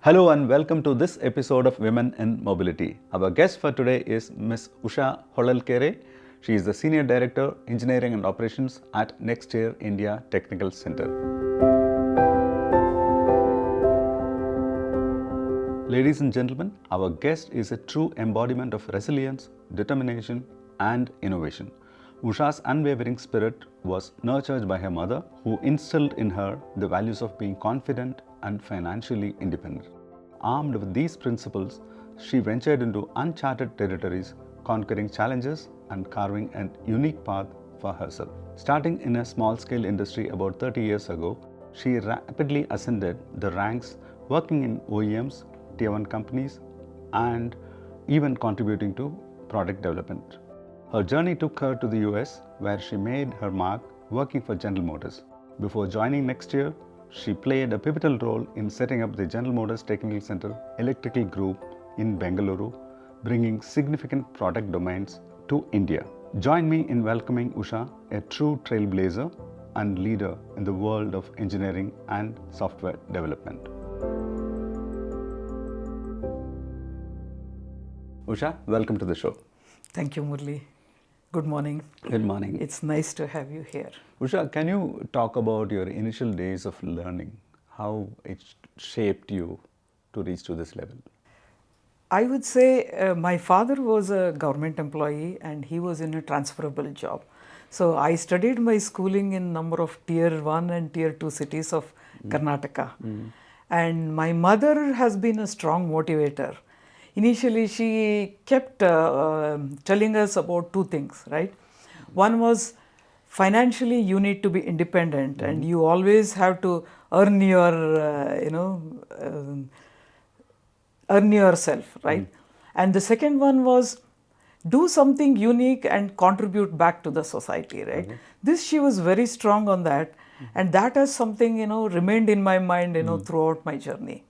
Hello and welcome to this episode of Women in Mobility. Our guest for today is Ms. Usha Holalkere. She is the Senior Director, Engineering and Operations at Nexteer India Technical Center. Ladies and gentlemen, our guest is a true embodiment of resilience, determination, and innovation. Usha's unwavering spirit was nurtured by her mother, who instilled in her the values of being confident and financially independent. Armed with these principles, she ventured into uncharted territories, conquering challenges and carving a unique path for herself. Starting in a small-scale industry about 30 years ago, she rapidly ascended the ranks, working in OEMs, Tier 1 companies, and even contributing to product development. Her journey took her to the US, where she made her mark working for General Motors. Before joining Nexteer, she played a pivotal role in setting up the General Motors Technical Center Electrical Group in Bengaluru, bringing significant product domains to India. Join me in welcoming Usha, a true trailblazer and leader in the world of engineering and software development. Usha, welcome to the show. Thank you, Murli. Good morning. Good morning. It's nice to have you here. Usha, can you talk about your initial days of learning, how it shaped you to reach to this level? I would say my father was a government employee and he was in a transferable job. So I studied my schooling in number of Tier 1 and Tier 2 cities of Karnataka. And my mother has been a strong motivator. Initially, she kept telling us about two things, right? One was financially you need to be independent and you always have to earn your, earn yourself, right? And the second one was do something unique and contribute back to the society, right? This, she was very strong on that. And that has something, remained in my mind, throughout my journey.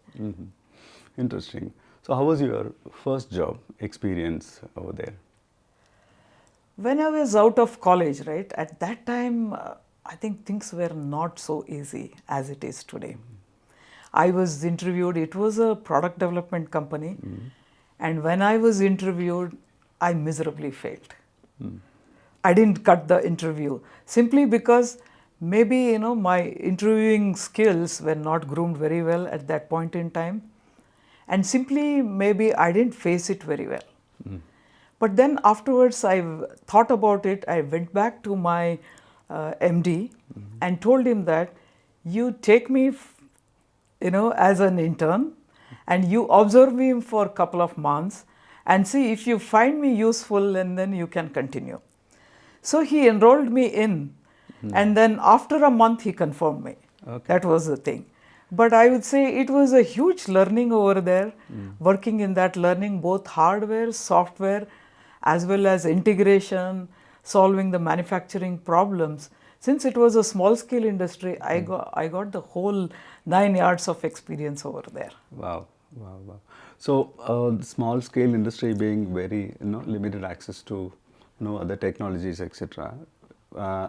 Interesting. So how was your first job experience over there? When I was out of college, right, at that time, I think things were not so easy as it is today. I was interviewed, it was a product development company. And when I was interviewed, I miserably failed. I didn't cut the interview simply because maybe, my interviewing skills were not groomed very well at that point in time. And simply, maybe I didn't face it very well. But then afterwards, I thought about it. I went back to my MD and told him that you take me, as an intern and you observe me for a couple of months and see if you find me useful and then you can continue. So he enrolled me in and then after a month, he confirmed me. Okay. That was the thing. But I would say it was a huge learning over there, working in that learning, both hardware, software, as well as integration, solving the manufacturing problems. Since it was a small scale industry, I got the whole 9 yards of experience over there. Wow. So small scale industry being very limited access to other technologies, etc.,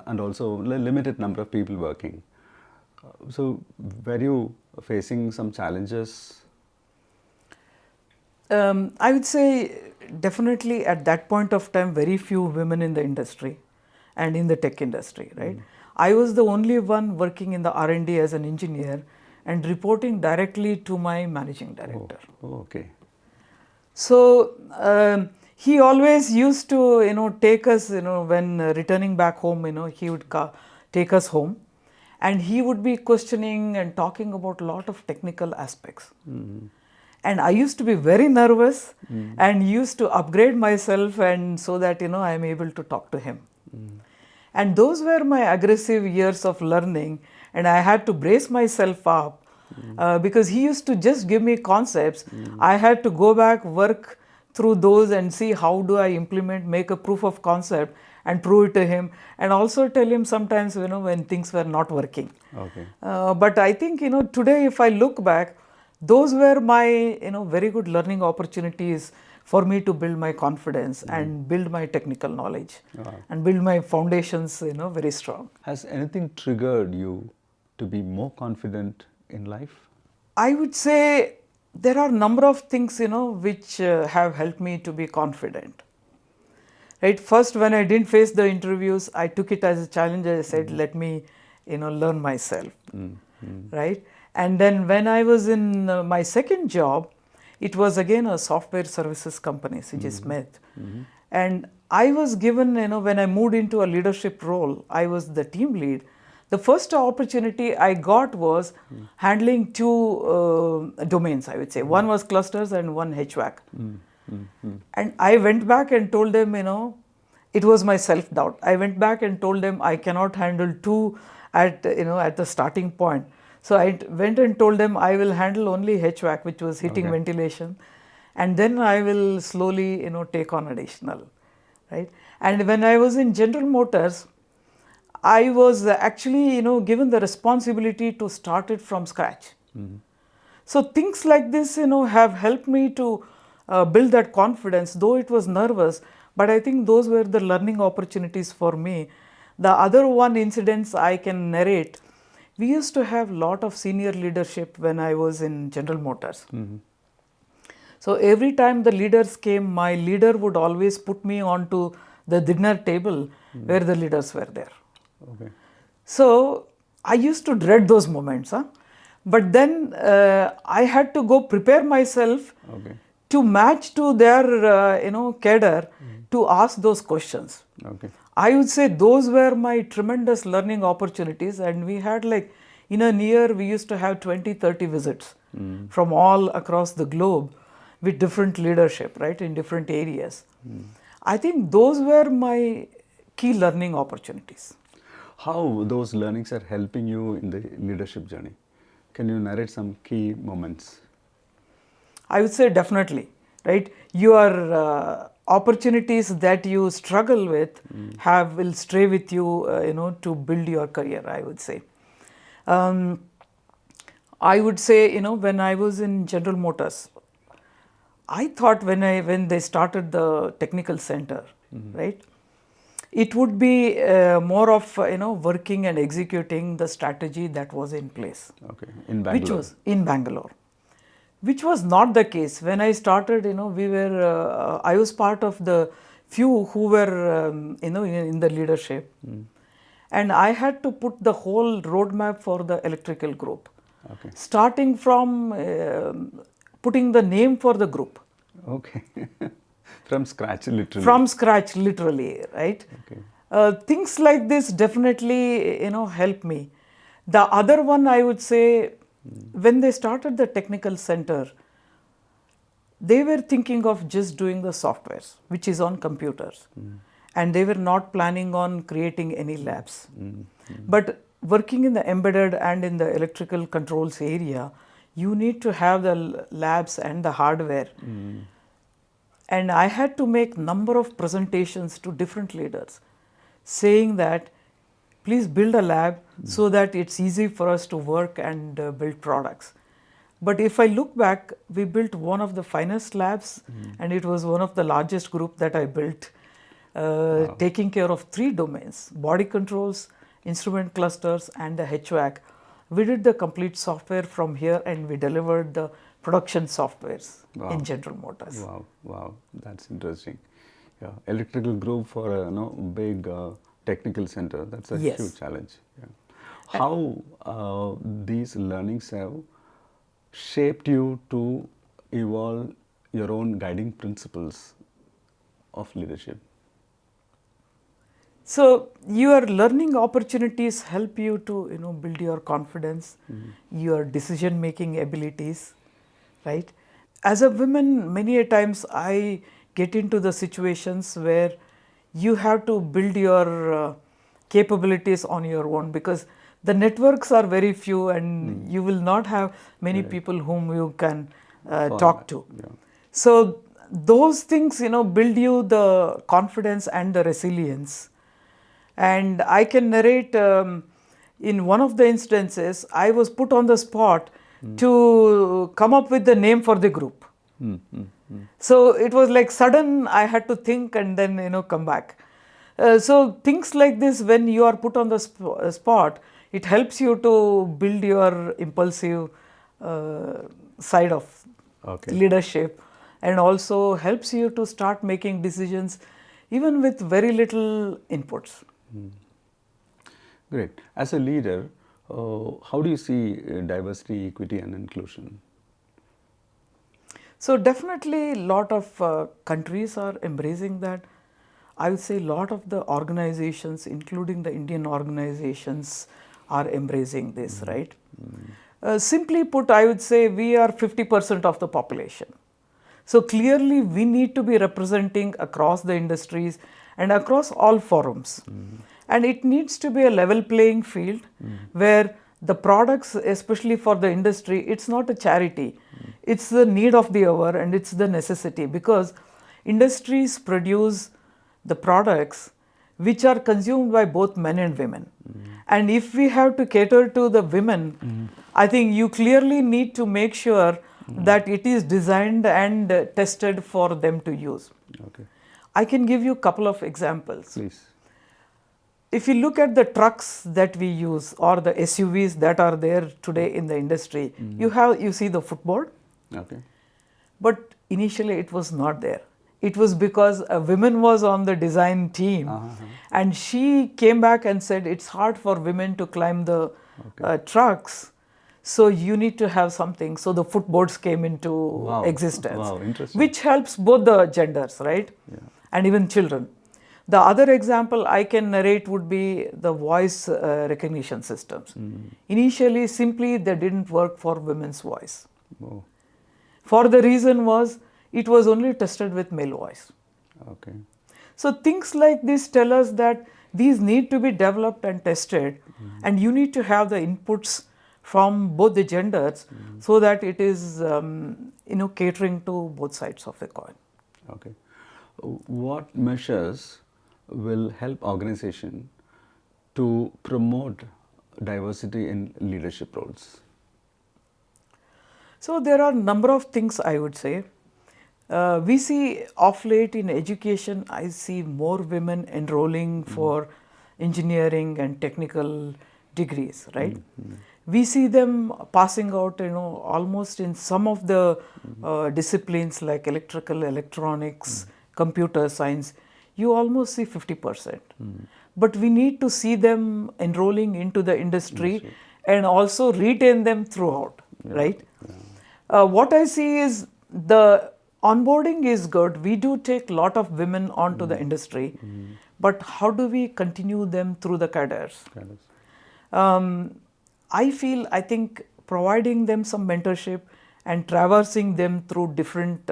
and also limited number of people working. So, were you facing some challenges? I would say definitely at that point of time, very few women in the industry and in the tech industry, right? I was the only one working in the R&D as an engineer and reporting directly to my managing director. Okay. So, he always used to, take us, when returning back home, he would take us home. And he would be questioning and talking about a lot of technical aspects. And I used to be very nervous and used to upgrade myself and so that, I am able to talk to him. And those were my aggressive years of learning and I had to brace myself up because he used to just give me concepts. I had to go back, work through those and see how do I implement, make a proof of concept and prove it to him and also tell him sometimes, when things were not working. Okay. But I think, today if I look back, those were my, very good learning opportunities for me to build my confidence and build my technical knowledge and build my foundations, very strong. Has anything triggered you to be more confident in life? I would say there are number of things, which have helped me to be confident. Right. First, when I didn't face the interviews, I took it as a challenge. I said, let me, learn myself. Right. And then when I was in my second job, it was again a software services company, C.G. Smith. And I was given, when I moved into a leadership role, I was the team lead. The first opportunity I got was handling two domains, I would say. One was clusters and one HVAC. And I went back and told them, it was my self-doubt. I went back and told them I cannot handle two at the starting point. So I went and told them I will handle only HVAC, which was heating, ventilation, and then I will slowly, take on additional, right? And when I was in General Motors, I was actually, given the responsibility to start it from scratch. So things like this, have helped me to build that confidence, though it was nervous, but I think those were the learning opportunities for me. The other one incidents I can narrate, we used to have a lot of senior leadership when I was in General Motors. So every time the leaders came, my leader would always put me onto the dinner table where the leaders were there. Okay. So I used to dread those moments. But then I had to go prepare myself to match to their, cadre to ask those questions. Okay. I would say those were my tremendous learning opportunities, and we had in a year we used to have 20-30 visits from all across the globe with different leadership, right, in different areas. I think those were my key learning opportunities. How those learnings are helping you in the leadership journey? Can you narrate some key moments? I would say definitely, right? Your opportunities that you struggle with will stay with you, to build your career, I would say. I would say, when I was in General Motors, I thought when they started the technical center, right, it would be more of, working and executing the strategy that was in place. Okay, in Bangalore. Which was in Bangalore. Which was not the case. When I started, I was part of the few who were, in the leadership. And I had to put the whole roadmap for the electrical group. Okay. Starting from putting the name for the group. Okay. From scratch, literally. From scratch, literally, right? Okay. Things like this definitely, help me. The other one, I would say, when they started the technical center, they were thinking of just doing the softwares, which is on computers. And they were not planning on creating any labs. But working in the embedded and in the electrical controls area, you need to have the labs and the hardware. And I had to make number of presentations to different leaders saying that please build a lab so that it's easy for us to work and build products. But if I look back, we built one of the finest labs and it was one of the largest group that I built, taking care of 3 domains, body controls, instrument clusters and the HVAC. We did the complete software from here and we delivered the production softwares in General Motors. Wow, that's interesting. Yeah, electrical group for a big technical center, that's a huge challenge. Yeah. How these learnings have shaped you to evolve your own guiding principles of leadership? So your learning opportunities help you to build your confidence, your decision making abilities, right? As a woman, many a times I get into the situations where you have to build your capabilities on your own because the networks are very few and you will not have many people whom you can talk to. Yeah. So those things build you the confidence and the resilience. And I can narrate in one of the instances, I was put on the spot to come up with the name for the group. So it was like sudden, I had to think and then come back. So things like this, when you are put on the spot, it helps you to build your impulsive side of Okay. leadership, and also helps you to start making decisions even with very little inputs. Great. As a leader, how do you see diversity, equity, and inclusion? So definitely a lot of countries are embracing that. I would say a lot of the organizations, including the Indian organizations, are embracing this, right? Simply put, I would say we are 50% of the population. So clearly we need to be representing across the industries and across all forums. And it needs to be a level playing field where the products, especially for the industry, it's not a charity. It's the need of the hour and it's the necessity, because industries produce the products which are consumed by both men and women. And if we have to cater to the women, I think you clearly need to make sure that it is designed and tested for them to use. Okay. I can give you a couple of examples. Please. If you look at the trucks that we use or the SUVs that are there today in the industry, you see the footboard, Okay. but initially it was not there. It was because a woman was on the design team, and she came back and said it's hard for women to climb the trucks, so you need to have something. So the footboards came into existence, Wow, interesting. which helps both the genders, right? Yeah. And even children. The other example I can narrate would be the voice recognition systems. Initially, simply they didn't work for women's voice. Oh, For the reason was it was only tested with male voice. okay. So things like this tell us that these need to be developed and tested, and you need to have the inputs from both the genders so that it is catering to both sides of the coin. Okay. What measures will help organization to promote diversity in leadership roles? So there are a number of things I would say. We see of late in education, I see more women enrolling for engineering and technical degrees, right? We see them passing out, almost in some of the disciplines like electrical, electronics, computer science, you almost see 50%. But we need to see them enrolling into the industry and also retain them throughout, right? What I see is the onboarding is good. We do take a lot of women onto the industry, but how do we continue them through the cadres? I think providing them some mentorship and traversing them through different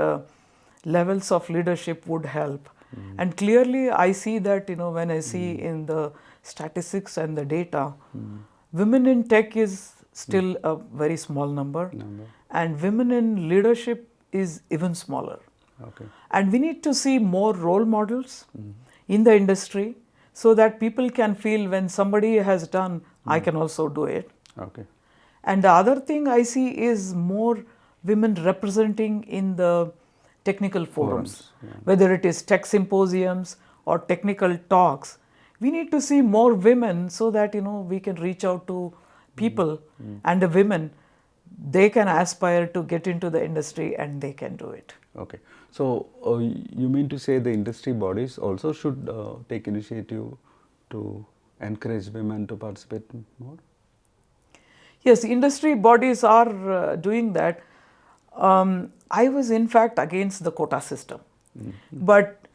levels of leadership would help. And clearly I see that, when I see in the statistics and the data, women in tech is still a very small number. And women in leadership is even smaller. Okay. And we need to see more role models in the industry so that people can feel when somebody has done, I can also do it. Okay. And the other thing I see is more women representing in the technical forums, whether it is tech symposiums or technical talks. We need to see more women so that we can reach out to people and the women. They can aspire to get into the industry and they can do it. Okay. So you mean to say the industry bodies also should take initiative to encourage women to participate more? Yes, industry bodies are doing that. I was in fact against the quota system, but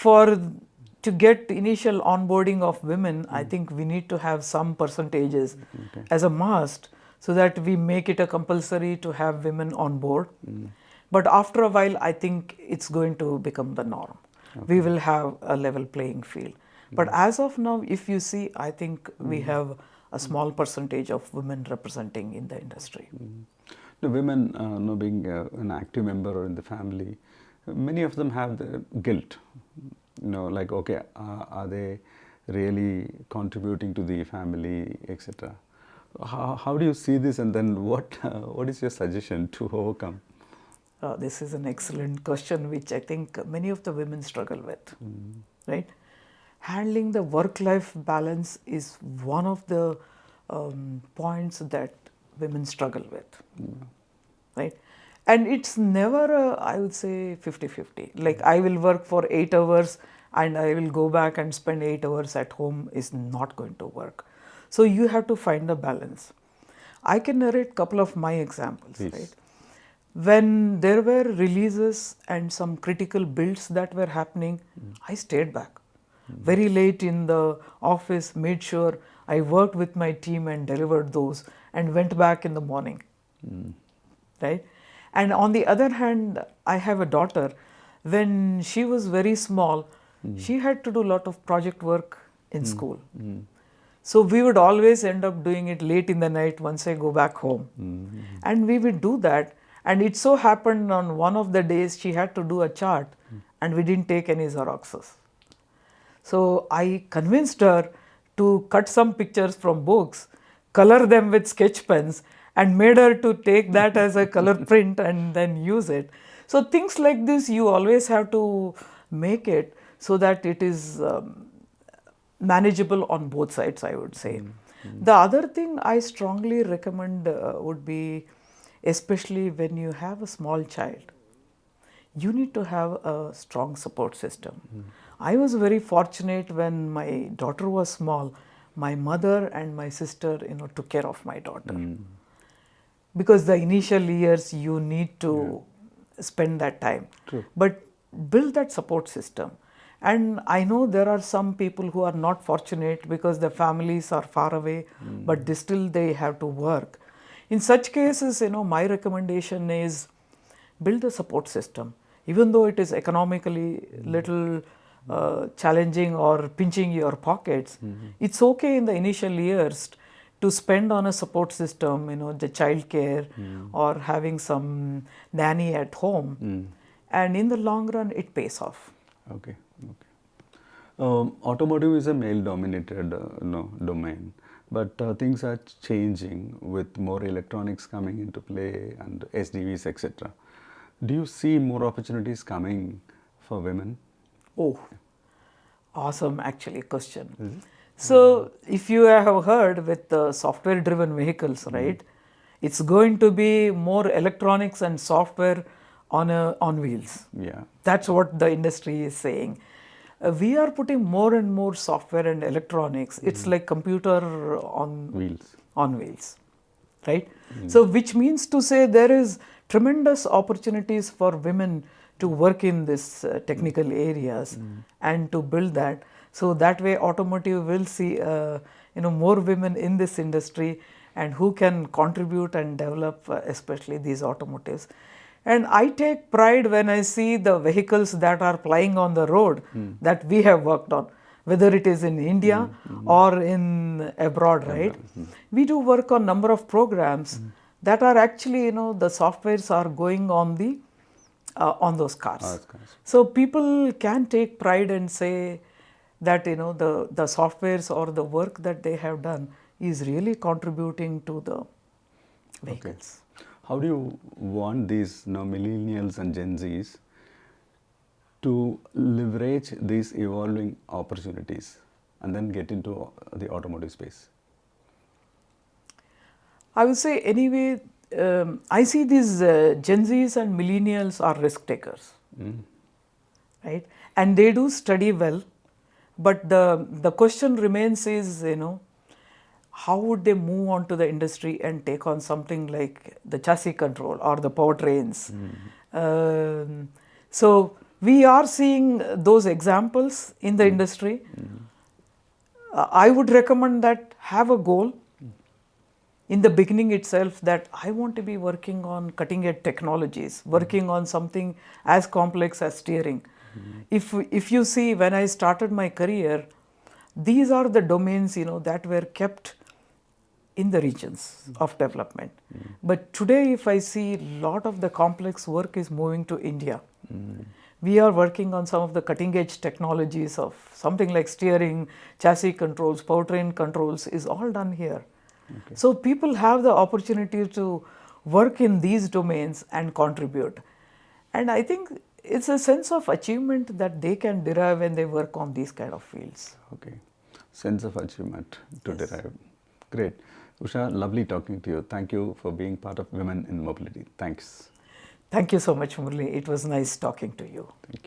to get initial onboarding of women, I think we need to have some percentages as a must, so that we make it a compulsory to have women on board. But after a while, I think it's going to become the norm. We will have a level playing field. But as of now, if you see, I think we have a small percentage of women representing in the industry. The women, being an active member or in the family, many of them have the guilt. Like, okay, are they really contributing to the family, etc.? How do you see this, and then what is your suggestion to overcome? This is an excellent question, which I think many of the women struggle with, right? Handling the work-life balance is one of the points that women struggle with, right? And it's never, I would say, 50-50. Like I will work for 8 hours and I will go back and spend 8 hours at home is not going to work. So you have to find the balance. I can narrate a couple of my examples, Please. right? When there were releases and some critical builds that were happening, I stayed back. Very late in the office, made sure I worked with my team and delivered those and went back in the morning. Right? And on the other hand, I have a daughter. When she was very small, she had to do a lot of project work in school. So we would always end up doing it late in the night once I go back home. And we would do that. And it so happened on one of the days she had to do a chart and we didn't take any Xeroxes. So I convinced her to cut some pictures from books, color them with sketch pens, and made her to take that as a color print and then use it. So things like this, you always have to make it so that it is manageable on both sides, I would say. The other thing I strongly recommend would be, especially when you have a small child, you need to have a strong support system. I was very fortunate when my daughter was small. My mother and my sister, took care of my daughter. Because the initial years you need to spend that time. True. But build that support system. And I know there are some people who are not fortunate because their families are far away, but still they have to work. In such cases, my recommendation is build a support system. Even though it is economically little challenging or pinching your pockets, it's okay in the initial years to spend on a support system, the child care or having some nanny at home. And in the long run, it pays off. Okay. Automotive is a male-dominated domain, but things are changing with more electronics coming into play and SDVs, etc. Do you see more opportunities coming for women? Oh, awesome, actually, question. So, if you have heard with the software-driven vehicles, right, it's going to be more electronics and software on wheels. Yeah. That's what the industry is saying. We are putting more and more software and electronics. It's like computer on wheels, right? So, which means to say there is tremendous opportunities for women to work in this technical areas and to build that. So that way, automotive will see more women in this industry and who can contribute and develop, especially these automotives. And I take pride when I see the vehicles that are plying on the road that we have worked on, whether it is in India or in abroad, right? We do work on number of programs that are actually, the softwares are going on on those cars. So people can take pride and say that, the softwares or the work that they have done is really contributing to the vehicles. Okay. How do you want these millennials and Gen Zs to leverage these evolving opportunities and then get into the automotive space? I would say anyway, I see these Gen Zs and millennials are risk takers, right? And they do study well, but the question remains is, how would they move on to the industry and take on something like the chassis control or the powertrains? So we are seeing those examples in the industry. I would recommend that have a goal in the beginning itself that I want to be working on cutting edge technologies, working on something as complex as steering. If you see, when I started my career, these are the domains that were kept in the regions of development. But today, if I see a lot of the complex work is moving to India, we are working on some of the cutting edge technologies of something like steering, chassis controls, powertrain controls is all done here. Okay. So people have the opportunity to work in these domains and contribute. And I think it's a sense of achievement that they can derive when they work on these kind of fields. Okay. Sense of achievement to derive. Great. Usha, lovely talking to you. Thank you for being part of Women in Mobility. Thanks. Thank you so much, Murli. It was nice talking to you. Thank you.